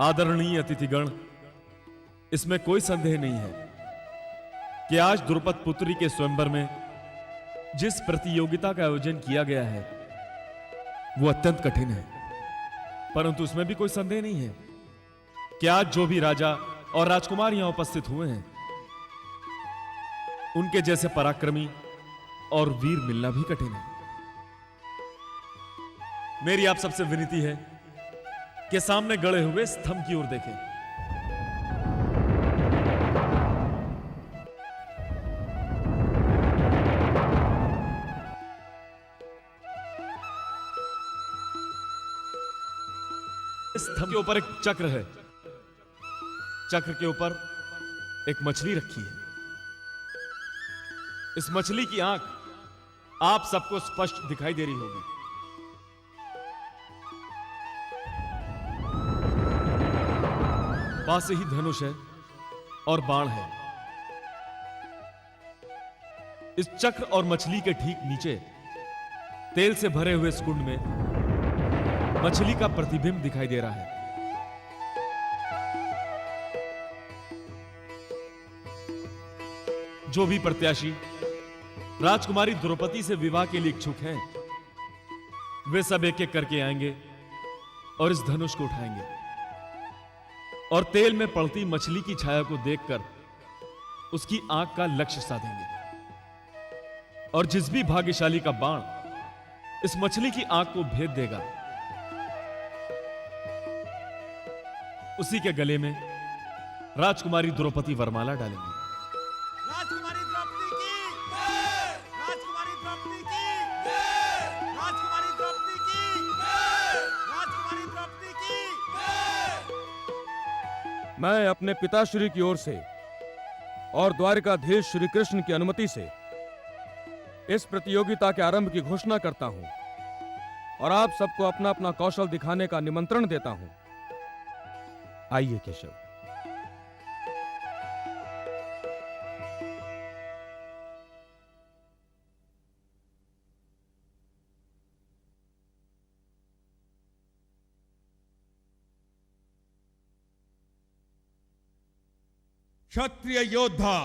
आदरणीय अतिथिगण, इसमें कोई संदेह नहीं है कि आज द्रुपद पुत्री के स्वयंवर में जिस प्रतियोगिता का आयोजन किया गया है वो अत्यंत कठिन है। परंतु उसमें भी कोई संदेह नहीं है कि आज जो भी राजा और राजकुमार यहां उपस्थित हुए हैं उनके जैसे पराक्रमी और वीर मिलना भी कठिन है। मेरी आप सबसे विनती है कि सामने गड़े हुए स्तंभ की ओर देखें। स्तंभ के ऊपर एक चक्र है। चक्र के ऊपर एक मछली रखी है। इस मछली की आंख आप सबको स्पष्ट दिखाई दे रही होगी। पास ही धनुष है और बाण है। इस चक्र और मछली के ठीक नीचे तेल से भरे हुए इस कुंड में मछली का प्रतिबिंब दिखाई दे रहा है। जो भी प्रत्याशी राजकुमारी द्रौपदी से विवाह के लिए इच्छुक हैं, वे सब एक एक करके आएंगे और इस धनुष को उठाएंगे और तेल में पड़ती मछली की छाया को देखकर उसकी आंख का लक्ष्य साधेंगे। और जिस भी भाग्यशाली का बाण इस मछली की आंख को भेद देगा, उसी के गले में राजकुमारी द्रौपदी वरमाला डालेंगे। राजकुमारी द्रौपदी की जय! राजकुमारी द्रौपदी की जय! राजकुमारी द्रौपदी की जय! राजकुमारी द्रौपदी की जय! मैं अपने पिताश्री की ओर से और द्वारिकाधीश श्री कृष्ण की अनुमति से इस प्रतियोगिता के आरंभ की घोषणा करता हूं और आप सबको अपना अपना कौशल दिखाने का निमंत्रण देता हूं। आइए केशव। क्षत्रिय योद्धा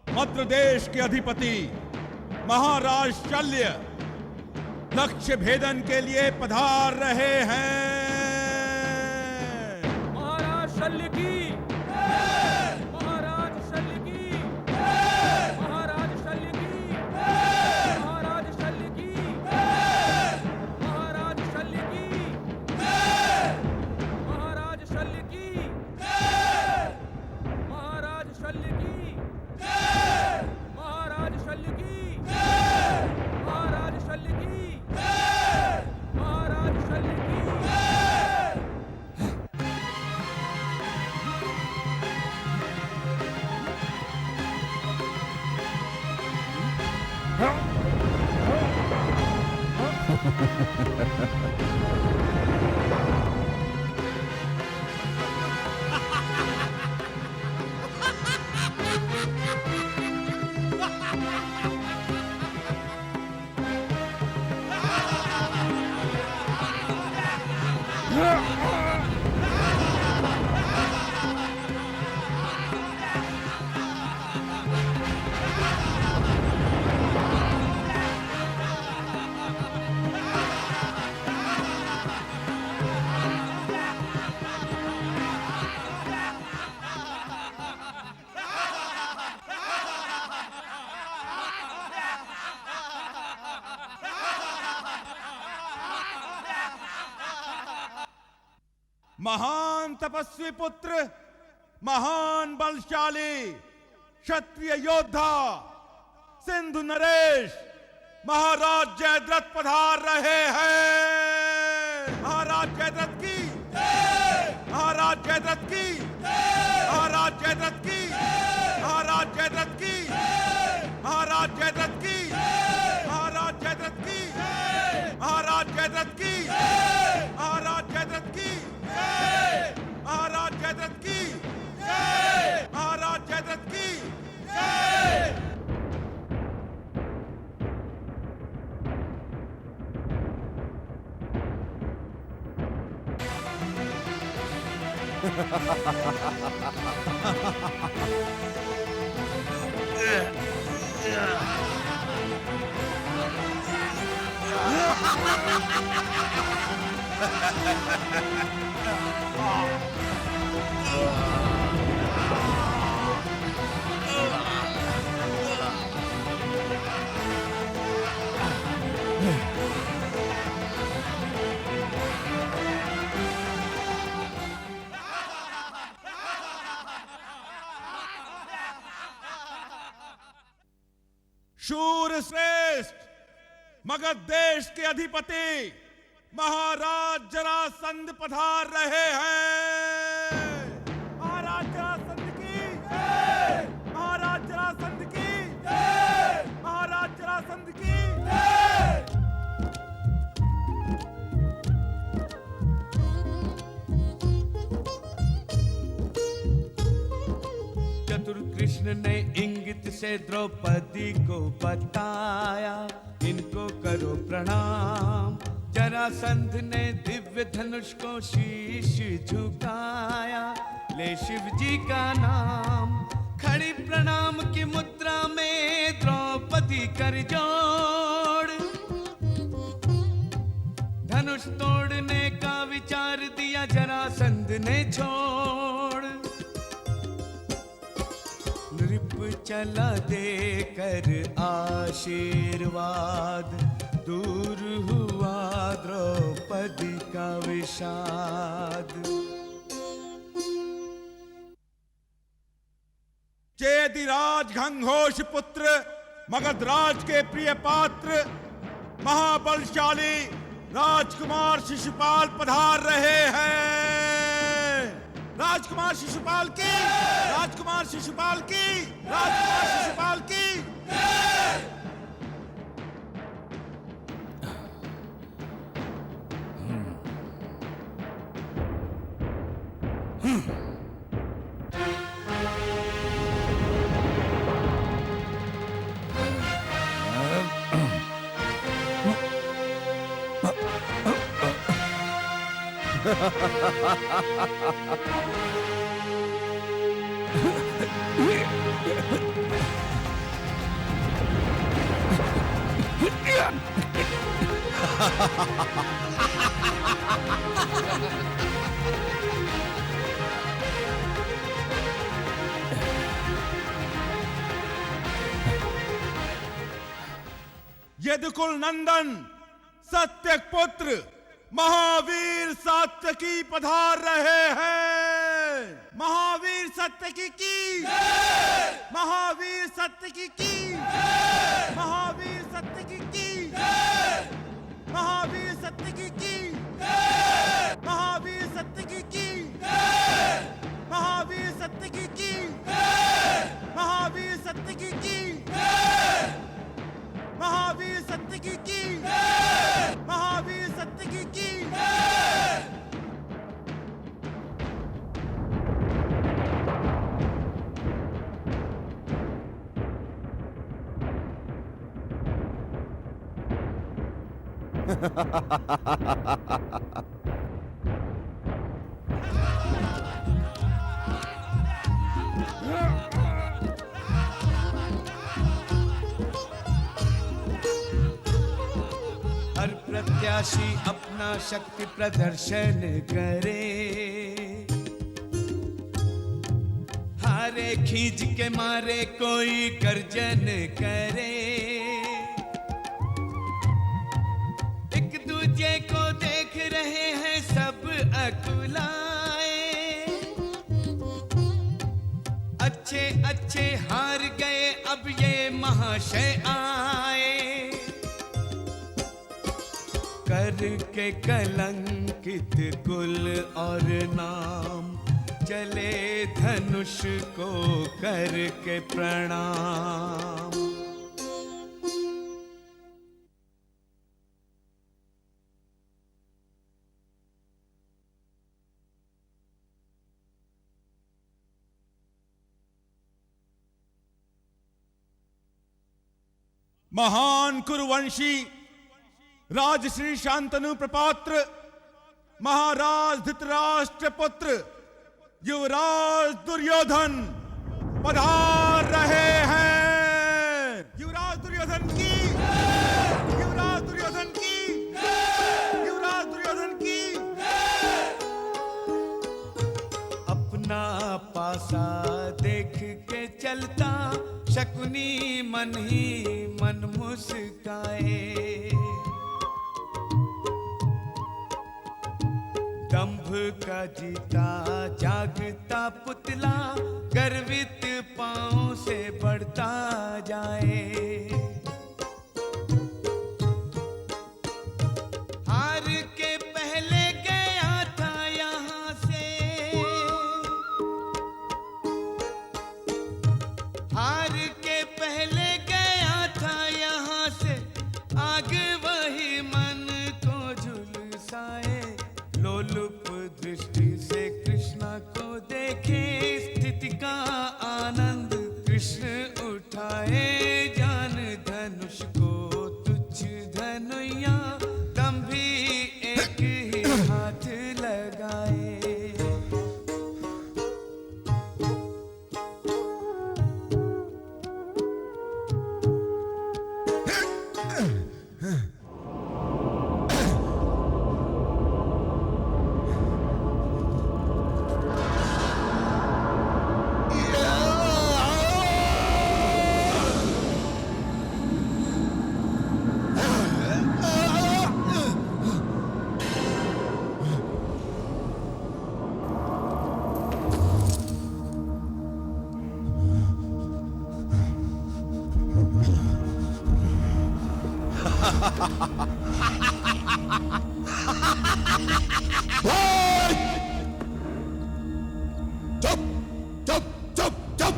मद्र देश के अधिपति महाराज शल्य लक्ष्य भेदन के लिए पधार रहे हैं। महाराज शल्य की महाराज शल्य की महाराज शल्य की महाराज शल्य की महाराज शल्य की महाराज शल्य की महाराज शल्य की महाराज शल्य की महाराज शल्य की महाराज शल्य की महान तपस्वी पुत्र, महान बलशाली क्षत्रिय योद्धा सिंधु नरेश महाराज जयद्रथ पधार रहे हैं। महाराज जयद्रथ की महाराज जयद्रथ की महाराज जयद्रथ की महाराज जयद्रथ की महाराज जयद्रथ की महाराज जयद्रथ की महाराज जयद्रथ की महाराज जयद्रथ की महाराज जयद्रथ की महाराज जयद्रथ की शूर श्रेष्ठ मगध देश के अधिपति महाराज जरासंध पधार रहे हैं। महाराज जरासंध की जय! महाराज जरासंध की जय! महाराज जरासंध की जय! चतुर कृष्ण ने इंगित से द्रौपदी को बताया, इनको करो प्रणाम। जरासंध ने दिव्य धनुष को शीश झुकाया, ले शिव जी का नाम। खड़ी प्रणाम की मुद्रा में द्रौपदी कर जोड़, धनुष तोड़ने का विचार दिया जरासंध ने छोड़। नृप चला देकर आशीर्वाद, दूर हुआ द्रौपदी का विषाद। चेदिराज घंघोष पुत्र मगधराज के प्रिय पात्र महाबलशाली राजकुमार शिशुपाल पधार रहे हैं। राजकुमार शिशुपाल की, राजकुमार शिशुपाल की, राजकुमार शिशुपाल की। यदुकुल नंदन सत्यक पुत्र महावीर सात्यकी पधार रहे हैं। महावीर सात्यकी की जय! महावीर सात्यकी की जय! महावीर सात्यकी की जय! महावीर सात्यकी की जय! महावीर सात्यकी की जय! महावीर सात्यकी की जय! महावीर सात्यकी की जय! महावीर सात्यकी की जय! महावीर सात्यकी की जय! हर प्रत्याशी अपना शक्ति प्रदर्शन करे, हारे खींच के मारे कोई गर्जन करे। एक दूजे को देख रहे हैं सब अकुलाए, अच्छे अच्छे हार गए अब ये महाशय आए। करके कलंकित कुल और नाम, चले धनुष को करके प्रणाम। महान कुरुवंशी राजश्री शांतनु प्रपात्र महाराज धृतराष्ट्र पुत्र युवराज दुर्योधन पधार रहे हैं। युवराज दुर्योधन की, युवराज दुर्योधन की, युवराज दुर्योधन की। अपना पासा देख के चलता शकुनी मन ही मन मुस्काए। दंभ का जीता जागता पुतला गर्वित पांव से बढ़ता जाए। हार के पहले गया था यहाँ से, हार के पहले गया था यहाँ से, आग वही मन को झुलसाए। लोलुप दृष्टि से कृष्णा को देखे, स्थिति का आनंद कृष्ण उठाए। जान धनुष को तुच्छ धनुया, तम भी एक ही हाथ लगाए। चुप चुप चुप चुप।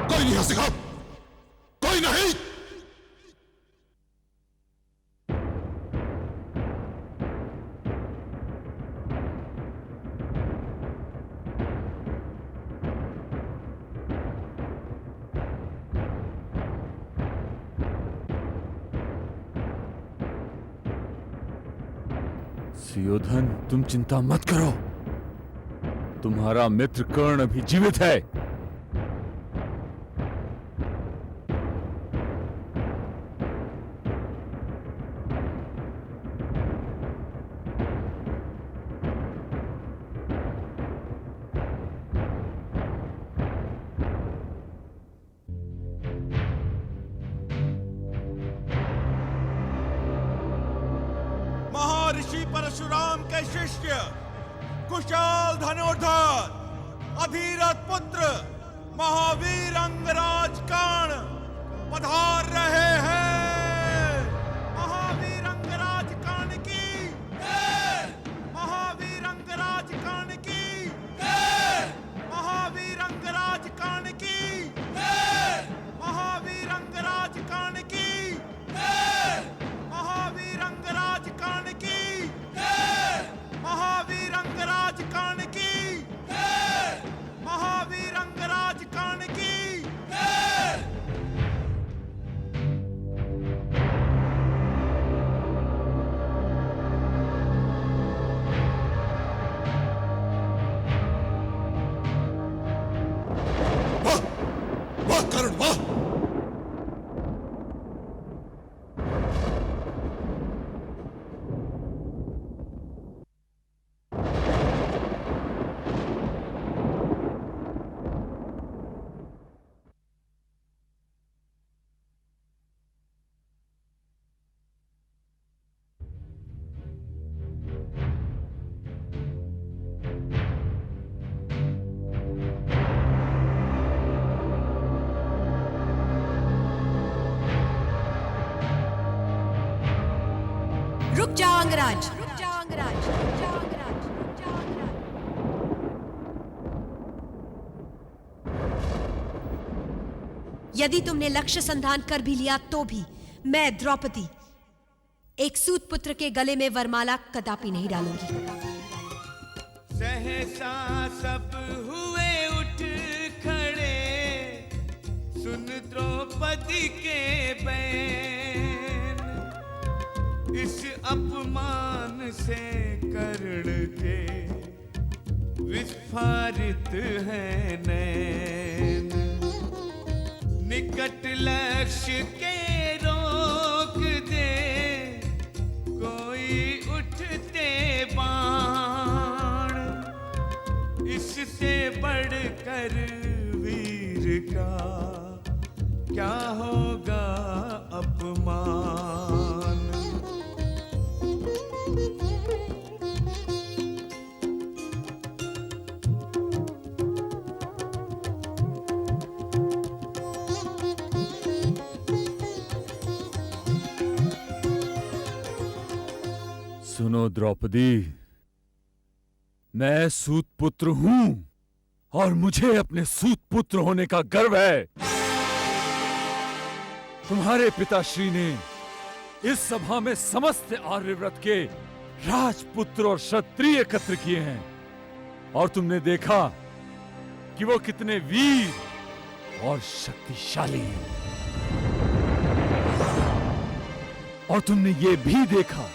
कोई नहीं हंसेगा, कोई नहीं। सुयोधन, तुम चिंता मत करो, तुम्हारा मित्र कर्ण अभी जीवित है। महर्षि परशुराम के शिष्य कुशल धनुर्धर अधीरथ पुत्र महावीर अंगराज कर्ण पधार रहे हैं। महावीर अंगराज कर्ण की, महावीर अंगराज कर्ण की, महावीर अंगराज कर्ण की, महावीर अंगराज कर्ण की, महावीर अंगराज कर्ण की, महावीर अंगराज कर्ण की, महावीर अंगराज कर्ण की। वाह वाह कर्ण वाह। रुक जाओ अंगराज, रुक जाओ अंगराज, रुक जाओ अंगराज, रुक जाओ अंगराज। यदि तुमने लक्ष्य संधान कर भी लिया तो भी मैं द्रौपदी एक सूत पुत्र के गले में वरमाला कदापि नहीं डालूंगी। सहसा सब हुए उठ खड़े, सुन द्रौपदी के बैन। इस अपमान से कर्ण के विस्फारित है नैन। निकट लक्ष्य के रोक दे कोई उठते बाण। इससे बढ़कर वीर का क्या होगा अपमान। सुनो द्रौपदी, मैं सूत पुत्र हूं और मुझे अपने सूत पुत्र होने का गर्व है। तुम्हारे पिताश्री ने इस सभा में समस्त आर्यव्रत के राजपुत्र और क्षत्रिय एकत्र किए हैं और तुमने देखा कि वो कितने वीर और शक्तिशाली हैं। और तुमने ये भी देखा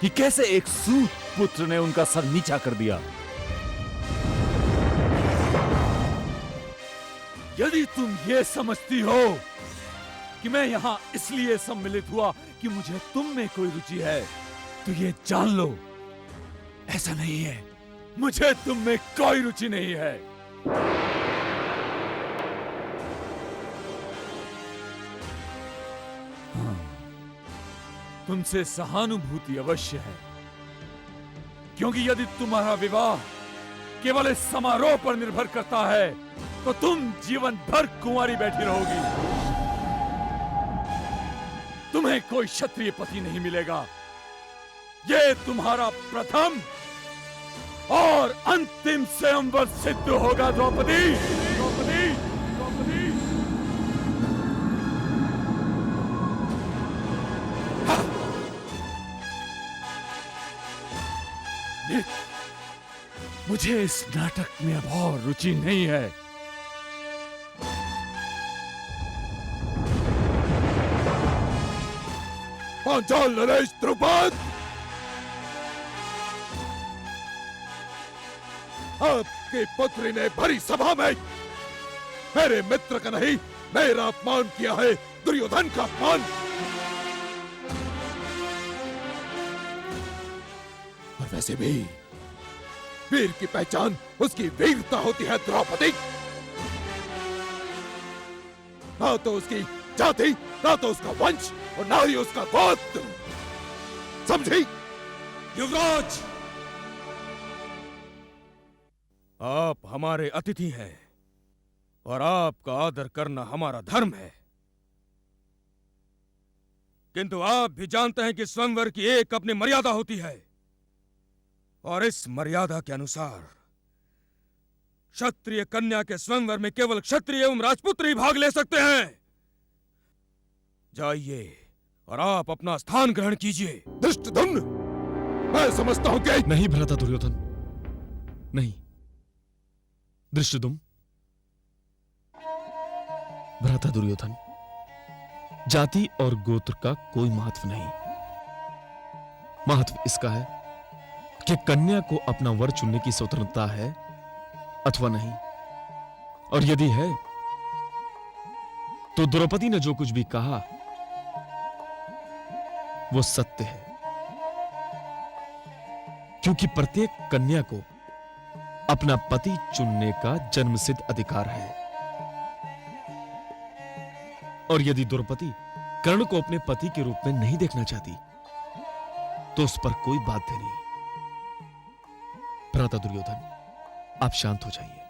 कि कैसे एक सूत पुत्र ने उनका सर नीचा कर दिया। यदि तुम ये समझती हो कि मैं यहां इसलिए सम्मिलित हुआ कि मुझे तुम में कोई रुचि है, तो ये जान लो ऐसा नहीं है। मुझे तुम में कोई रुचि नहीं है। तुमसे सहानुभूति अवश्य है, क्योंकि यदि तुम्हारा विवाह केवल इस समारोह पर निर्भर करता है तो तुम जीवन भर कुंवारी बैठी रहोगी। तुम्हें कोई क्षत्रिय पति नहीं मिलेगा। ये तुम्हारा प्रथम और अंतिम स्वयंवर सिद्ध होगा द्रौपदी। द्रौपदी, द्रौपदी। मुझे इस नाटक में अब और रुचि नहीं है। पांचाल नरेश द्रुपद, आपकी पुत्री ने भरी सभा में मेरे मित्र का नहीं मेरा अपमान किया है, दुर्योधन का अपमान। और वैसे भी वीर की पहचान उसकी वीरता होती है द्रौपदी, ना तो उसकी जाति, ना तो उसका वंश और ना ही उसका गोत्र। समझी? युवराज, आप हमारे अतिथि हैं और आपका आदर करना हमारा धर्म है। किंतु आप भी जानते हैं कि स्वयंवर की एक अपनी मर्यादा होती है और इस मर्यादा के अनुसार क्षत्रिय कन्या के स्वयंवर में केवल क्षत्रिय एवं राजपुत्र ही भाग ले सकते हैं। जाइए और आप अपना स्थान ग्रहण कीजिए। धृष्टद्युम्न, मैं समझता हूं कि नहीं भ्राता दुर्योधन, नहीं। धृष्टद्युम्न, भ्राता दुर्योधन, जाति और गोत्र का कोई महत्व नहीं। महत्व इसका है कि कन्या को अपना वर चुनने की स्वतंत्रता है अथवा नहीं, और यदि है तो द्रौपदी ने जो कुछ भी कहा वो सत्य है, क्योंकि प्रत्येक कन्या को अपना पति चुनने का जन्मसिद्ध अधिकार है। और यदि द्रौपदी कर्ण को अपने पति के रूप में नहीं देखना चाहती तो उस पर कोई बाध्य नहीं। भ्राता दुर्योधन, आप शांत हो जाइए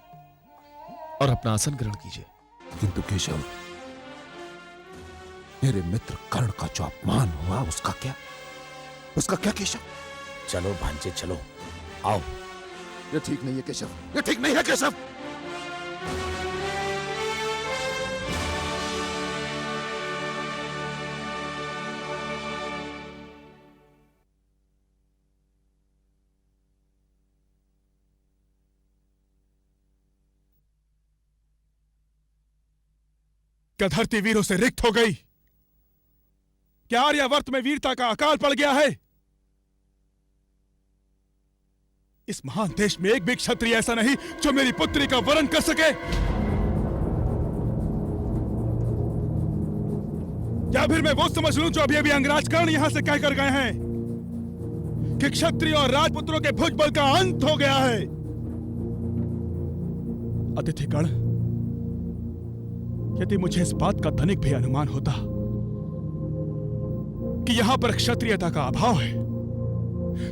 और अपना आसन ग्रहण कीजिए। किंतु केशव, मेरे मित्र कर्ण का जो अपमान हुआ उसका क्या? उसका क्या केशव? चलो भांजे चलो, आओ। ये ठीक नहीं है केशव, ये ठीक नहीं है केशव। क्या धरती वीरों से रिक्त हो गई? क्या आर्यावर्त में वीरता का अकाल पड़ गया है? इस महान देश में एक भी क्षत्रिय ऐसा नहीं जो मेरी पुत्री का वरण कर सके। या फिर मैं वो समझ लूं जो अभी अभी अंगराज कर्ण यहां से कहकर गए हैं कि क्षत्रिय और राजपुत्रों के भुजबल का अंत हो गया है। अतिथिगण, यदि मुझे इस बात का तनिक भी अनुमान होता कि यहां पर क्षत्रियता का अभाव है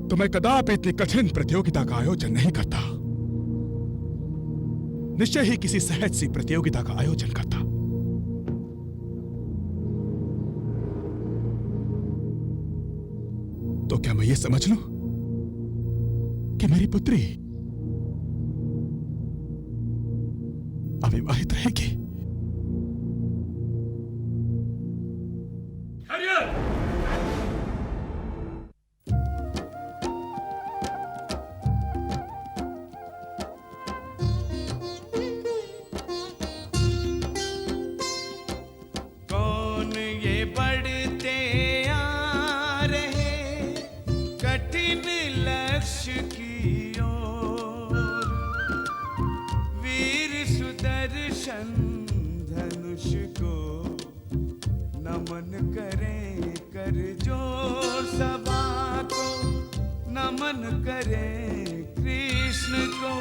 तो मैं कदापि इतनी कठिन प्रतियोगिता का आयोजन नहीं करता। निश्चय ही किसी सहज सी प्रतियोगिता का आयोजन करता। तो क्या मैं ये समझ लूं कि मेरी पुत्री अविवाहित रहेगी? कौन ये बढ़ते आ रहे कठिन लक्ष्य की ओर, वीर सुदर्शन धनुष को नमन करें कर जोर, सभा को नमन करें, कृष्ण को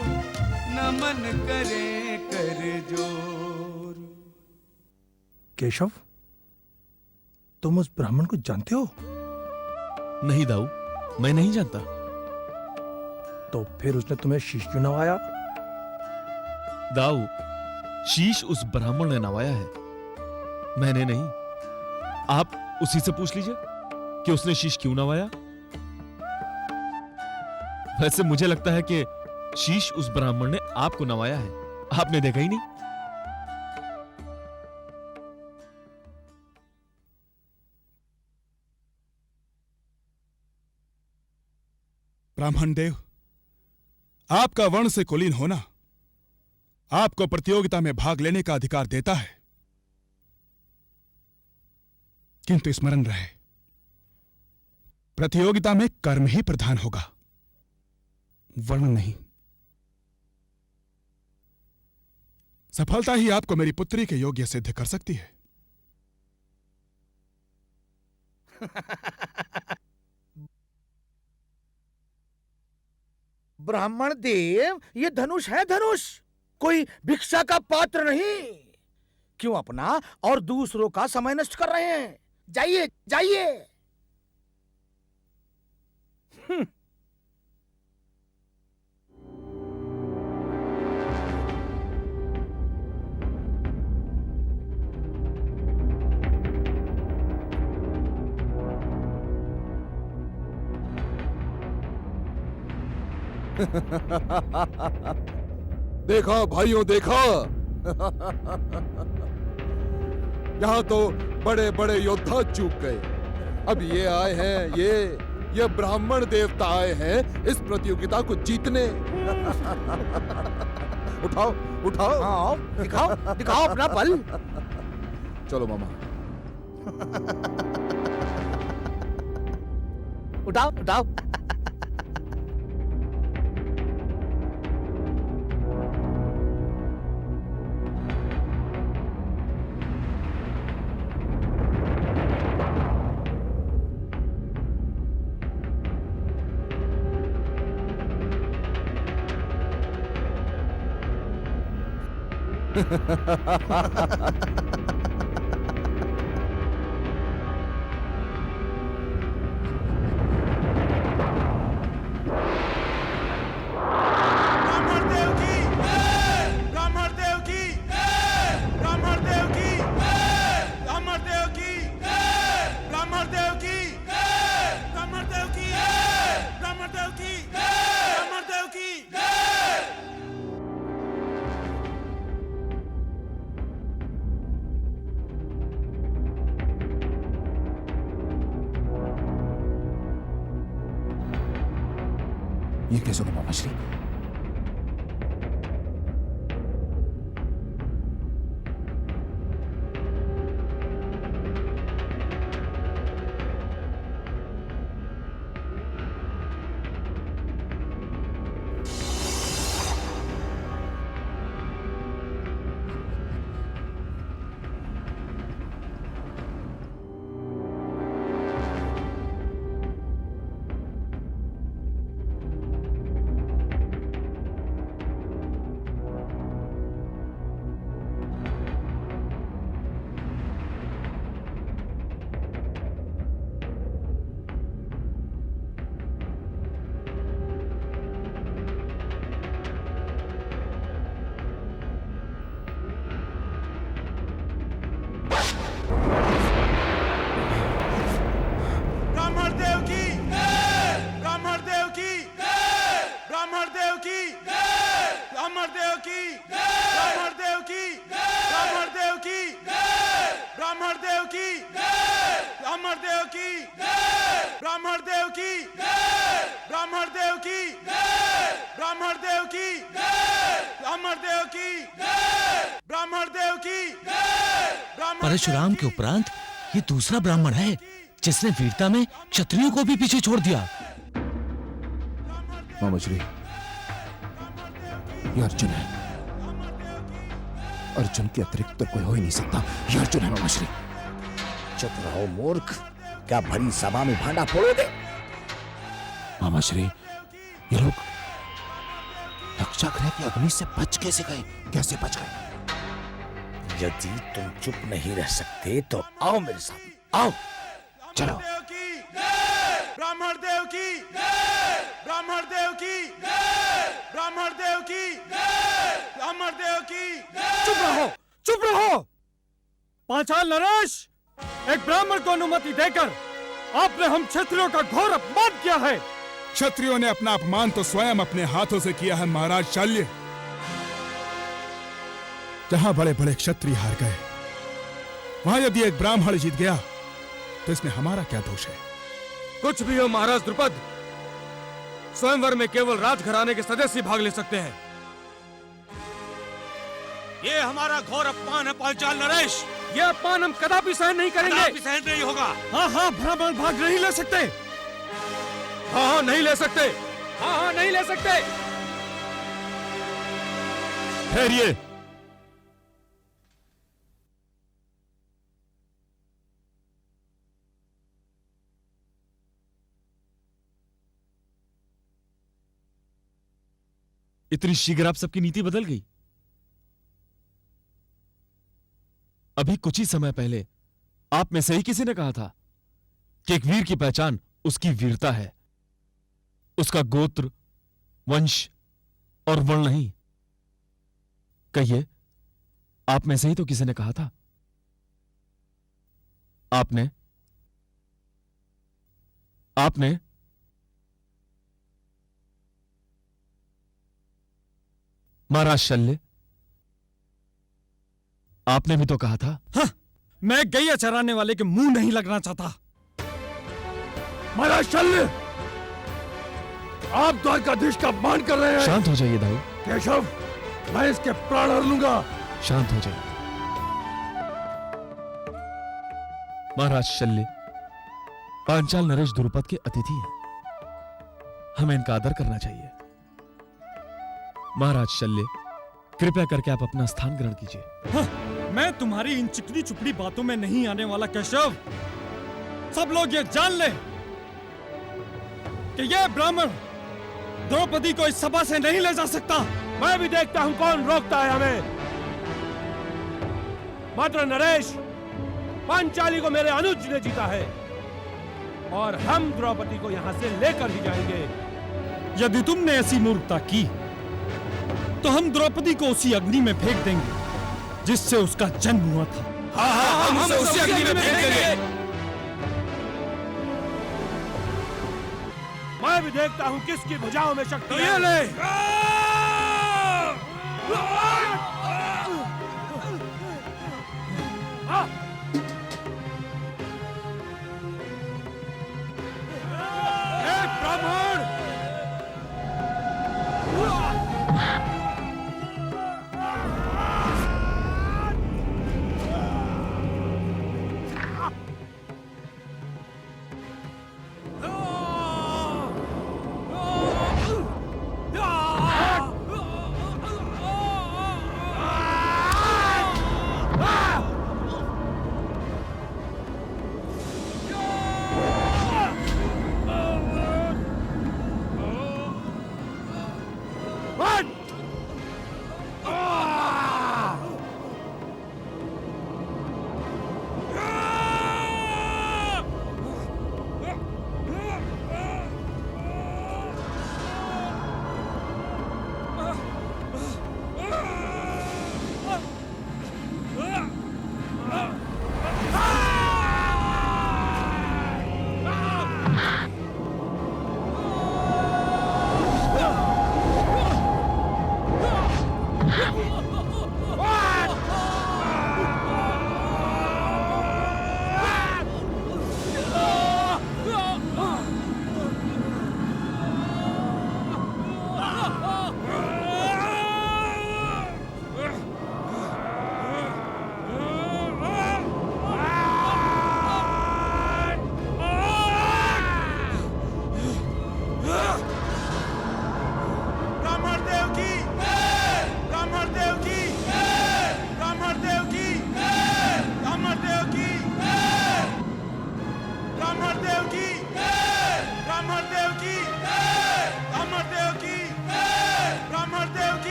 नमन करें कर जोर। केशव, तुम उस ब्राह्मण को जानते हो? नहीं दाऊ, मैं नहीं जानता। तो फिर उसने तुम्हें शीश क्यों नवाया? दाऊ, शीश उस ब्राह्मण ने नवाया है, मैंने नहीं। आप उसी से पूछ लीजिए कि उसने शीश क्यों नवाया। वैसे मुझे लगता है कि शीश उस ब्राह्मण ने आपको नवाया है, आपने देखा ही नहीं। ब्राह्मण देव, आपका वर्ण से कुलीन होना आपको प्रतियोगिता में भाग लेने का अधिकार देता है, किंतु स्मरण रहे, प्रतियोगिता में कर्म ही प्रधान होगा, वर्ण नहीं। सफलता ही आपको मेरी पुत्री के योग्य सिद्ध कर सकती है। ब्राह्मण देव, ये धनुष है धनुष, कोई भिक्षा का पात्र नहीं। क्यों अपना और दूसरों का समय नष्ट कर रहे हैं? जाइए जाइए। देखा भाइयों, देखा। यहाँ तो बड़े बड़े योद्धा चूक गए, अब ये आए हैं, ये ब्राह्मण देवता आए हैं इस प्रतियोगिता को जीतने। उठाओ उठाओ, आओ, दिखाओ दिखाओ अपना बल। चलो मामा। उठाओ उठाओ। ये कैसे होगा मामा श्री? देव की ब्राह्मण देव की ब्राह्मण देव की ब्राह्मण देव की ब्राह्मण देव की ब्राह्मण देव की ब्राह्मण देव की ब्राह्मण देव की ब्राह्मण देव की ब्राह्मण देव की ब्राह्मण देव की परशुराम के उपरांत ये दूसरा ब्राह्मण है जिसने वीरता में क्षत्रियों को भी पीछे छोड़ दिया। मामाश्री, ये अर्जुन है। अर्जुन के अतिरिक्त तो कोई हो ही नहीं सकता। ये अर्जुन है मामाश्री। चुप रहो मूर्ख, क्या भरी सभा में भांडा फोड़ोगे? मामाश्री, ये लोग रक्षागृह की अग्नि से बच कैसे गए? कैसे बच गए? यदि तुम चुप नहीं रह सकते तो आओ मेरे साथ, आओ। चलो। ब्राह्मण देव की ब्राह्मण देव की ब्राह्मण देव की ब्राह्मण देव की। चुप रहो, चुप रहो। पांचाल नरेश, एक ब्राह्मण को अनुमति देकर आपने हम क्षत्रियों का घोर अपमान किया है। क्षत्रियों ने अपना अपमान तो स्वयं अपने हाथों से किया है महाराज शल्य। जहां बड़े बड़े क्षत्रिय हार गए, वहां यदि एक ब्राह्मण जीत गया तो इसमें हमारा क्या दोष है? कुछ भी हो महाराज द्रुपद, स्वयंवर में केवल राजघराने के सदस्य भाग ले सकते हैं। ये हमारा घोर अपमान है पांचाल नरेश। ये अपमान हम कदापि सहन नहीं करेंगे। कदापि सहन नहीं होगा। हाँ, ब्राह्मण भाग नहीं ले सकते। हाँ, नहीं ले सकते। हाँ, नहीं ले सकते। ठहरिए। इतनी शीघ्र आप सबकी नीति बदल गई? अभी कुछ ही समय पहले आप में से ही किसी ने कहा था कि एक वीर की पहचान उसकी वीरता है, उसका गोत्र, वंश और वर्ण नहीं। कहिए, आप में से ही तो किसी ने कहा था। आपने महाराज शल्य, आपने भी तो कहा था। हाँ, मैं गैया चराने वाले के मुंह नहीं लगना चाहता। महाराज शल्य, आप द्वारकाधीश का अपमान कर रहे हैं। शांत हो जाइए दाऊ। केशव, मैं इसके प्राण हर लूंगा। शांत हो जाइए। महाराज शल्य पांचाल नरेश द्रुपद के अतिथि हैं, हमें इनका आदर करना चाहिए। महाराज शल्य, कृपया करके आप अपना स्थान ग्रहण कीजिए। हाँ, मैं तुम्हारी इन चिकनी चुपड़ी बातों में नहीं आने वाला केशव। सब लोग ये जान ले कि यह ब्राह्मण द्रौपदी को इस सभा से नहीं ले जा सकता। मैं भी देखता हूं कौन रोकता है हमें। मात्र नरेश, पांचाली को मेरे अनुज ने जीता है और हम द्रौपदी को यहां से लेकर ही जाएंगे। यदि तुमने ऐसी मूर्खता की तो हम द्रौपदी को उसी अग्नि में फेंक देंगे जिससे उसका जन्म हुआ था। हाँ, हम उसी अग्नि में फेंक देंगे। मैं भी देखता हूं किसकी भुजाओं में शक्ति है। ले। ब्राह्मण,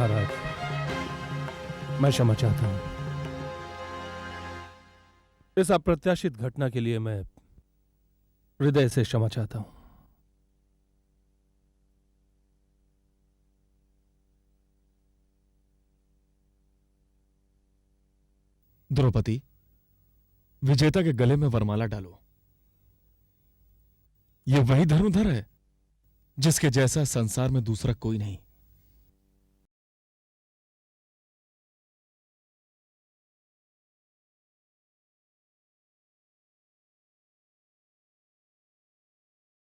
महाराज, मैं क्षमा चाहता हूं। इस अप्रत्याशित घटना के लिए मैं हृदय से क्षमा चाहता हूं। द्रौपदी, विजेता के गले में वरमाला डालो। यह वही धनुर्धर है जिसके जैसा संसार में दूसरा कोई नहीं।